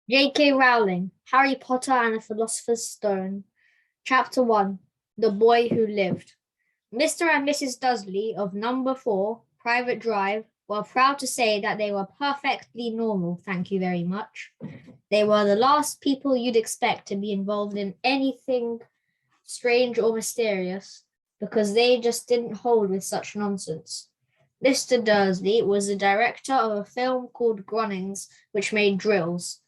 J.K. Rowling, Harry Potter and the Philosopher's Stone. Chapter 1, The Boy Who Lived. Mr. and Mrs. Dursley of Number 4, Private Drive, were proud to say that they were perfectly normal, thank you very much. They were the last people you'd expect to be involved in anything strange or mysterious, because they just didn't hold with such nonsense. Mr. Dursley was the director of a film called Grunnings, which made drills.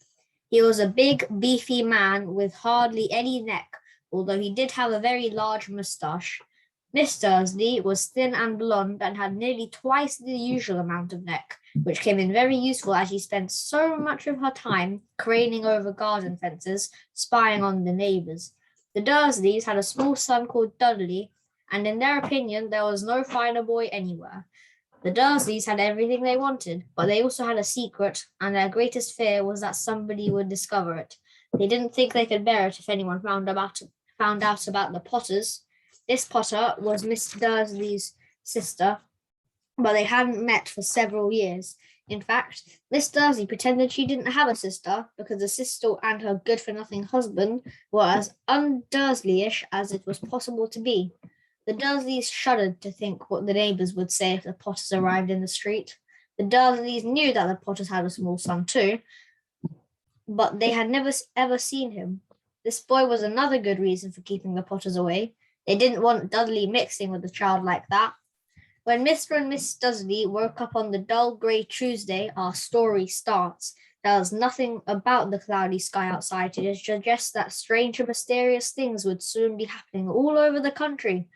He was a big, beefy man with hardly any neck, although he did have a very large moustache. Miss Dursley was thin and blonde and had nearly twice the usual amount of neck, which came in very useful as she spent so much of her time craning over garden fences, spying on the neighbours. The Dursleys had a small son called Dudley, and in their opinion, there was no finer boy anywhere. The Dursleys had everything they wanted, but they also had a secret, and their greatest fear was that somebody would discover it. They didn't think they could bear it if anyone found out about the Potters. This Potter was Miss Dursley's sister, but they hadn't met for several years. In fact, Miss Dursley pretended she didn't have a sister because the sister and her good-for-nothing husband were as un-Dursleyish as it was possible to be. The Dursleys shuddered to think what the neighbours would say if the Potters arrived in the street. The Dursleys knew that the Potters had a small son too, but they had never ever seen him. This boy was another good reason for keeping the Potters away. They didn't want Dudley mixing with a child like that. When Mr. and Miss Dursley woke up on the dull grey Tuesday, our story starts. There was nothing about the cloudy sky outside to suggest that strange and mysterious things would soon be happening all over the country.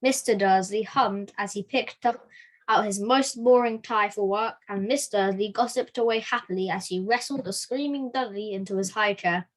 Mr. Dursley hummed as he picked out his most boring tie for work, and Miss Dursley gossiped away happily as he wrestled a screaming Dudley into his high chair.